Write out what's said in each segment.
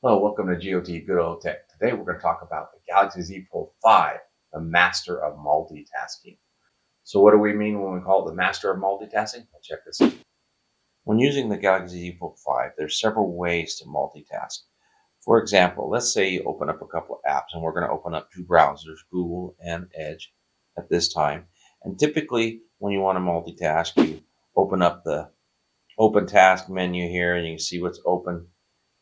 Hello, welcome to GOT Good Old Tech. Today we're going to talk about the Galaxy Z Fold 5, the master of multitasking. So what do we mean when we call it the master of multitasking? Well, check this out. When using the Galaxy Z Fold 5, there's several ways to multitask. For example, let's say you open up a couple of apps, and we're going to open up two browsers, Google and Edge, at this time. And typically, when you want to multitask, you open up the Open Task menu here, and you can see what's open,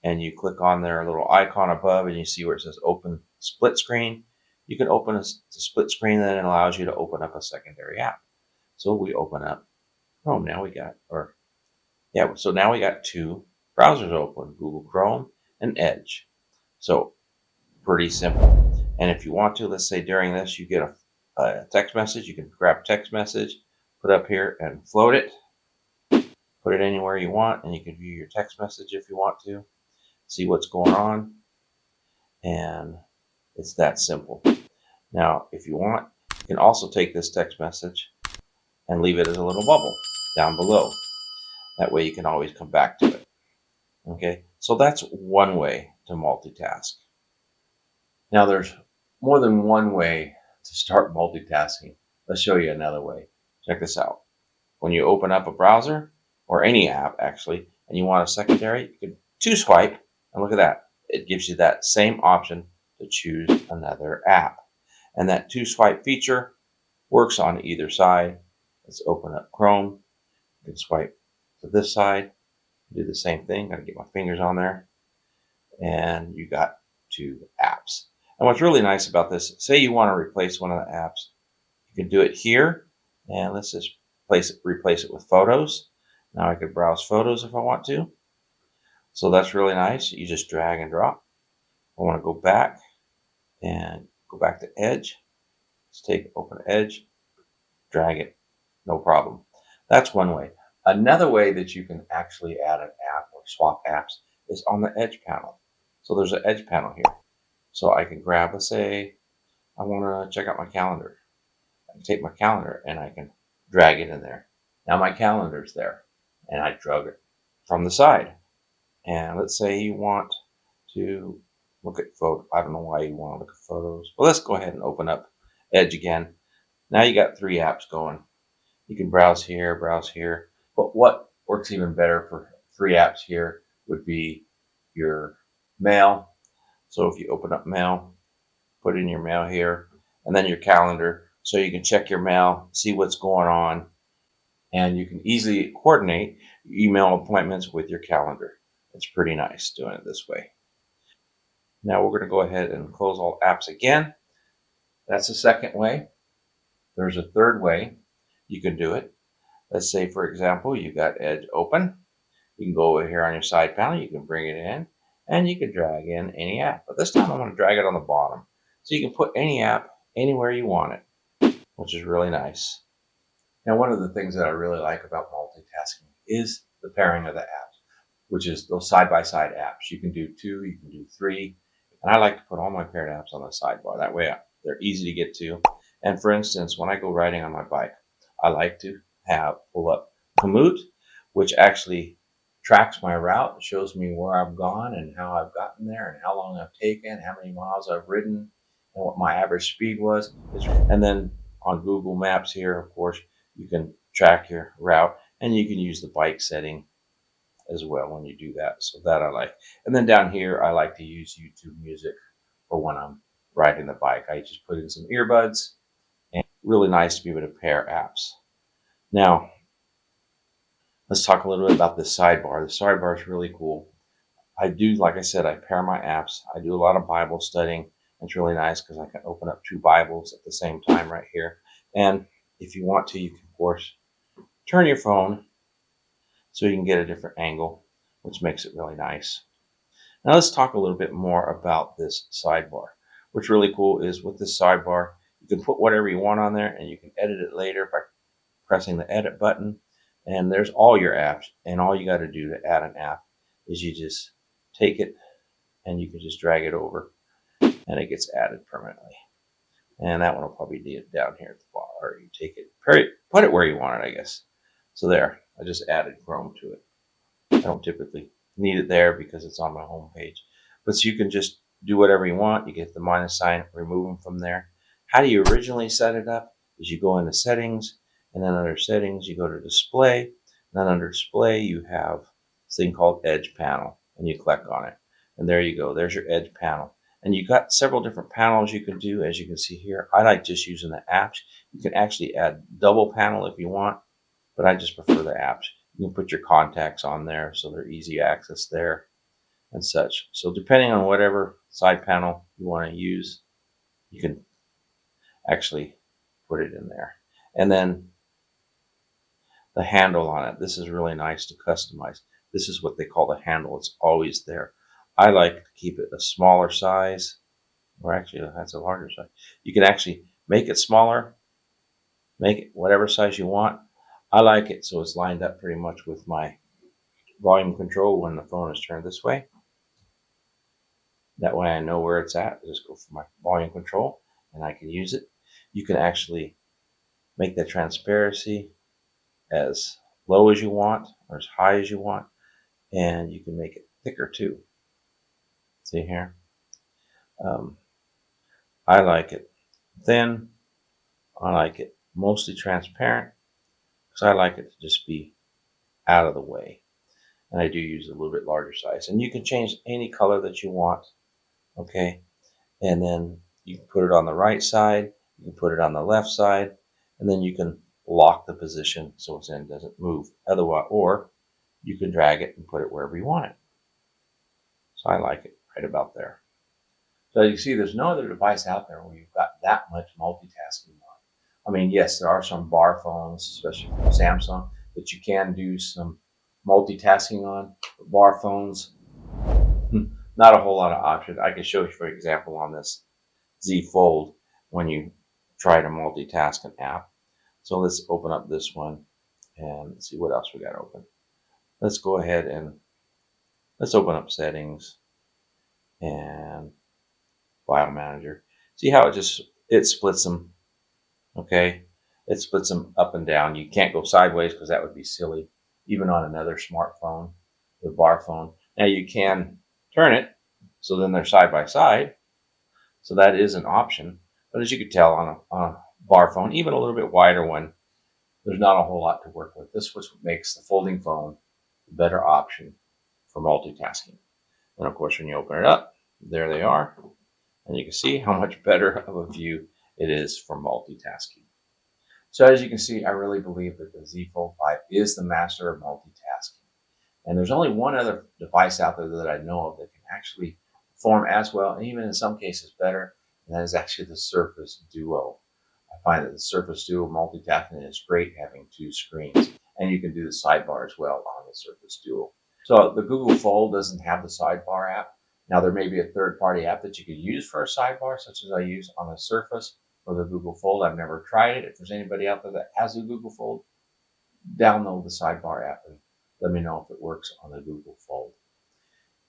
and you click on their little icon above and you see where it says open split screen. You can open the split screen, then it allows you to open up a secondary app. So we open up Chrome. Now we got, so now we got two browsers open, Google Chrome and Edge. So pretty simple. And if you want to, let's say during this, you get a text message, you can grab text message, put up here and float it, put it anywhere you want, and you can view your text message if you want to, see what's going on. And it's that simple. Now, if you want, you can also take this text message and leave it as a little bubble down below. That way you can always come back to it. Okay, so that's one way to multitask. Now, there's more than one way to start multitasking. Let's show you another way. Check this out. When you open up a browser, or any app actually, and you want a secondary, you can two swipe, and look at that. It gives you that same option to choose another app. And that two swipe feature works on either side. Let's open up Chrome. You can swipe to this side, do the same thing. Got to get my fingers on there. And you got two apps. And what's really nice about this, say you want to replace one of the apps, you can do it here. And let's just replace it with photos. Now I could browse photos if I want to. So that's really nice. You just drag and drop. I want to go back and go back to Edge. Let's open Edge, drag it, no problem. That's one way. Another way that you can actually add an app or swap apps is on the Edge panel. So there's an Edge panel here. So I can grab, let's say, I want to check out my calendar. I can take my calendar and I can drag it in there. Now my calendar's there, and I drag it from the side. And let's say you want to look at photos. I don't know why you want to look at photos, but let's go ahead and open up Edge again. Now you got three apps going. You can browse here. But what works even better for three apps here would be your mail. So if you open up mail, put in your mail here, and then your calendar, so you can check your mail, see what's going on, and you can easily coordinate email appointments with your calendar. It's pretty nice doing it this way. Now we're going to go ahead and close all apps again. That's the second way. There's a third way you can do it. Let's say, for example, you got Edge open. You can go over here on your side panel. You can bring it in, and you can drag in any app. But this time I'm going to drag it on the bottom. So you can put any app anywhere you want it, which is really nice. Now, one of the things that I really like about multitasking is the pairing of the apps, which is those side-by-side apps. You can do two, you can do three. And I like to put all my paired apps on the sidebar. That way they're easy to get to. And for instance, when I go riding on my bike, I like to pull up Komoot, which actually tracks my route, shows me where I've gone and how I've gotten there and how long I've taken, how many miles I've ridden, and what my average speed was. And then on Google Maps here, of course, you can track your route, and you can use the bike setting as well when you do that. So that I like. And then down here, I like to use YouTube music for when I'm riding the bike. I just put in some earbuds, and really nice to be able to pair apps. Now, let's talk a little bit about the sidebar. The sidebar is really cool. I do, like I said, I pair my apps. I do a lot of Bible studying. It's really nice because I can open up two Bibles at the same time right here. And if you want to, you can, of course, turn your phone so you can get a different angle, which makes it really nice. Now let's talk a little bit more about this sidebar. What's really cool is with this sidebar, you can put whatever you want on there, and you can edit it later by pressing the edit button. And there's all your apps, and all you got to do to add an app is you just take it and you can just drag it over, and it gets added permanently. And that one will probably be down here at the bottom, or you take it, put it where you want it, I guess. So there, I just added Chrome to it. I don't typically need it there because it's on my home page. But you can just do whatever you want. You get the minus sign, remove them from there. How do you originally set it up? Is you go into settings, and then under settings, you go to display. And then under display, you have this thing called edge panel, and you click on it. And there you go. There's your edge panel. And you've got several different panels you can do, as you can see here. I like just using the apps. You can actually add double panel if you want, but I just prefer the apps. You can put your contacts on there so they're easy access there and such. So depending on whatever side panel you want to use, you can actually put it in there. And then the handle on it. This is really nice to customize. This is what they call the handle. It's always there. I like to keep it a smaller size, or actually that's a larger size. You can actually make it smaller, make it whatever size you want. I like it so it's lined up pretty much with my volume control when the phone is turned this way. That way I know where it's at. I just go for my volume control and I can use it. You can actually make the transparency as low as you want or as high as you want, and you can make it thicker too. See here? I like it thin. I like it mostly transparent because I like it to just be out of the way. And I do use a little bit larger size. And you can change any color that you want, okay? And then you can put it on the right side, you can put it on the left side, and then you can lock the position so it doesn't move. Otherwise, or you can drag it and put it wherever you want it. So I like it right about there. So you see, there's no other device out there where you've got that much multitasking on. I mean, yes, there are some bar phones, especially from Samsung, that you can do some multitasking on. But bar phones, not a whole lot of options. I can show you, for example, on this Z Fold when you try to multitask an app. So let's open up this one and see what else we got open. Let's go ahead and let's open up settings and file manager. See how it splits them, okay? It splits them up and down. You can't go sideways because that would be silly, even on another smartphone, the bar phone. Now you can turn it so then they're side by side. So that is an option. But as you could tell on a bar phone, even a little bit wider one, there's not a whole lot to work with. This was what makes the folding phone a better option for multitasking. And of course, when you open it up, there they are. And you can see how much better of a view it is for multitasking. So as you can see, I really believe that the Z Fold 5 is the master of multitasking. And there's only one other device out there that I know of that can actually perform as well, and even in some cases better, and that is actually the Surface Duo. I find that the Surface Duo multitasking is great having two screens, and you can do the sidebar as well on the Surface Duo. So the Google Fold doesn't have the sidebar app. Now there may be a third-party app that you could use for a sidebar, such as I use on the Surface or the Google Fold. I've never tried it. If there's anybody out there that has a Google Fold, download the sidebar app and let me know if it works on the Google Fold.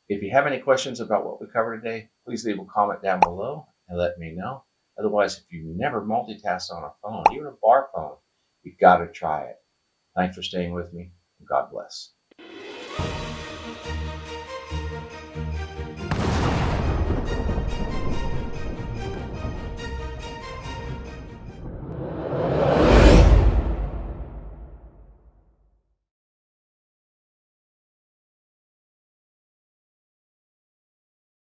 If you have any questions about what we covered today, please leave a comment down below and let me know. Otherwise, if you never multitask on a phone, even a bar phone, you've got to try it. Thanks for staying with me, and God bless.